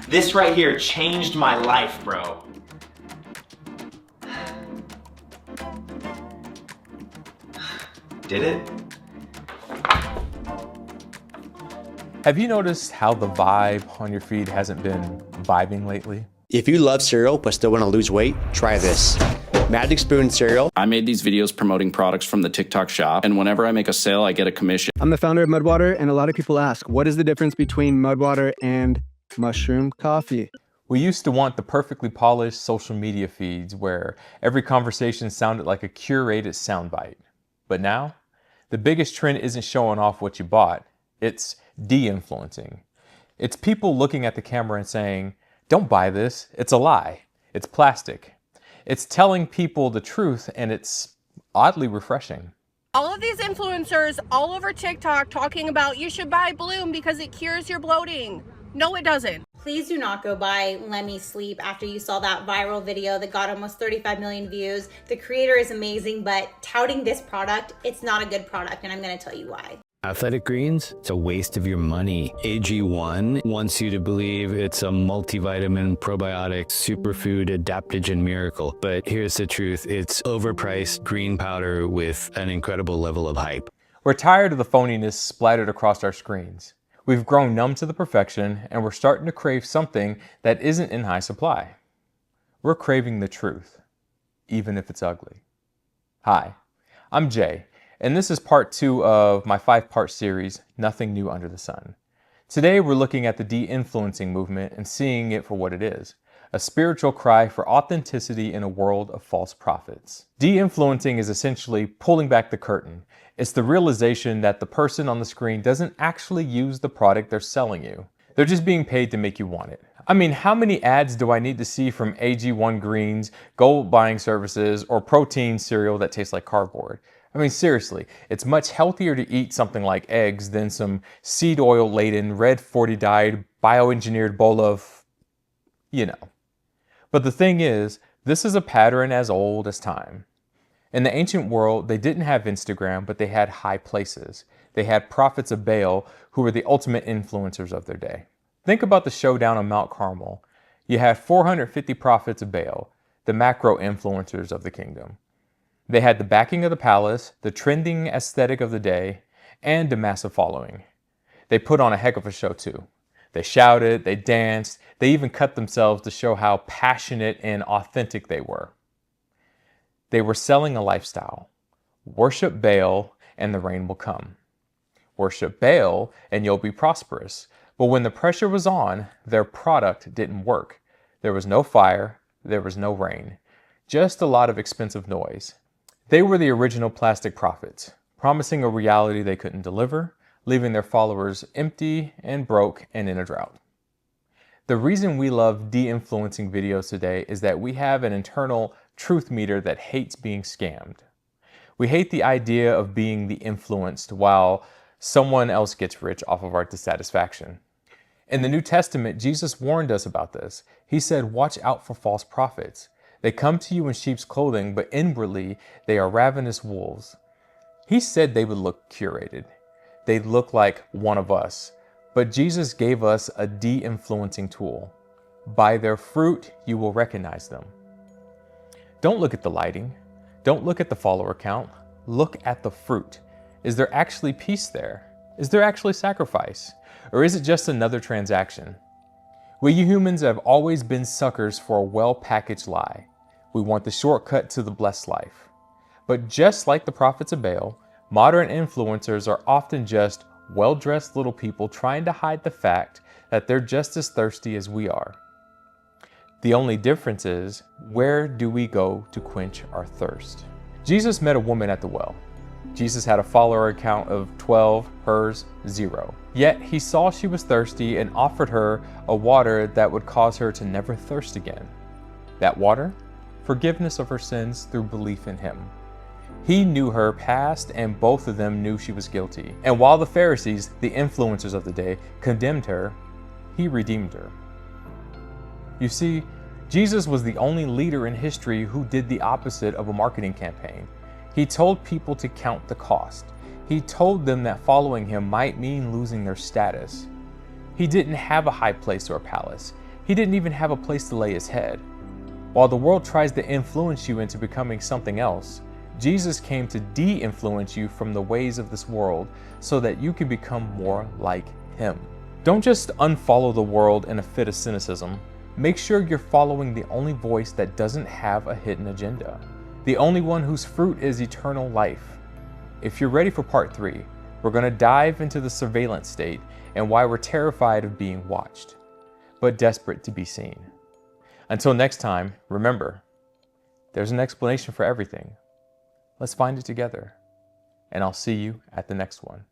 This right here changed my life, bro. Did it? Have you noticed how the vibe on your feed hasn't been vibing lately? If you love cereal but still want to lose weight, try this. Magic Spoon cereal. I made these videos promoting products from the TikTok shop, and whenever I make a sale, I get a commission. I'm the founder of Mudwater, and a lot of people ask, what is the difference between Mudwater and mushroom coffee? We used to want the perfectly polished social media feeds where every conversation sounded like a curated soundbite. But now, the biggest trend isn't showing off what you bought, it's de-influencing. It's people looking at the camera and saying, don't buy this, it's a lie, it's plastic. It's telling people the truth, and it's oddly refreshing. All of these influencers all over TikTok talking about you should buy Bloom because it cures your bloating. No, it doesn't. Please do not go buy Let Me Sleep after you saw that viral video that got almost 35 million views. The creator is amazing, but touting this product, it's not a good product, and I'm gonna tell you why. Athletic Greens, it's a waste of your money. AG1 wants you to believe it's a multivitamin, probiotic, superfood, adaptogen miracle. But here's the truth, it's overpriced green powder with an incredible level of hype. We're tired of the phoniness splattered across our screens. We've grown numb to the perfection, and we're starting to crave something that isn't in high supply. We're craving the truth, even if it's ugly. Hi, I'm Jay. And this is part 2 of my 5-part series, Nothing New Under the Sun. Today we're looking at the de-influencing movement and seeing it for what it is, a spiritual cry for authenticity in a world of false prophets. De-influencing is essentially pulling back the curtain. It's the realization that the person on the screen doesn't actually use the product they're selling you. They're just being paid to make you want it. I mean, how many ads do I need to see from AG1 Greens, gold buying services, or protein cereal that tastes like cardboard? I mean, seriously, it's much healthier to eat something like eggs than some seed oil laden, red 40 dyed, bioengineered bowl of, you know. But the thing is, this is a pattern as old as time. In the ancient world, they didn't have Instagram, but they had high places. They had prophets of Baal who were the ultimate influencers of their day. Think about the showdown on Mount Carmel. You had 450 prophets of Baal, the macro influencers of the kingdom. They had the backing of the palace, the trending aesthetic of the day, and a massive following. They put on a heck of a show too. They shouted, they danced, they even cut themselves to show how passionate and authentic they were. They were selling a lifestyle. Worship Baal and the rain will come. Worship Baal and you'll be prosperous. But when the pressure was on, their product didn't work. There was no fire, there was no rain, just a lot of expensive noise. They were the original plastic prophets, promising a reality they couldn't deliver, leaving their followers empty and broke and in a drought. The reason we love de-influencing videos today is that we have an internal truth meter that hates being scammed. We hate the idea of being the influenced while someone else gets rich off of our dissatisfaction. In the New Testament, Jesus warned us about this. He said, watch out for false prophets. They come to you in sheep's clothing, but inwardly they are ravenous wolves. He said they would look curated. They'd look like one of us. But Jesus gave us a de-influencing tool. By their fruit, you will recognize them. Don't look at the lighting. Don't look at the follower count. Look at the fruit. Is there actually peace there? Is there actually sacrifice? Or is it just another transaction? We humans have always been suckers for a well-packaged lie. We want the shortcut to the blessed life. But just like the prophets of Baal, modern influencers are often just well-dressed little people trying to hide the fact that they're just as thirsty as we are. The only difference is, where do we go to quench our thirst? Jesus met a woman at the well. Jesus had a follower count of 12, hers 0. Yet he saw she was thirsty and offered her a water that would cause her to never thirst again. That water? Forgiveness of her sins through belief in him. He knew her past, and both of them knew she was guilty. And while the Pharisees, the influencers of the day, condemned her, he redeemed her. You see, Jesus was the only leader in history who did the opposite of a marketing campaign. He told people to count the cost. He told them that following him might mean losing their status. He didn't have a high place or a palace. He didn't even have a place to lay his head. While the world tries to influence you into becoming something else, Jesus came to de-influence you from the ways of this world so that you can become more like him. Don't just unfollow the world in a fit of cynicism. Make sure you're following the only voice that doesn't have a hidden agenda, the only one whose fruit is eternal life. If you're ready for part 3, we're going to dive into the surveillance state and why we're terrified of being watched, but desperate to be seen. Until next time, remember, there's an explanation for everything. Let's find it together, and I'll see you at the next one.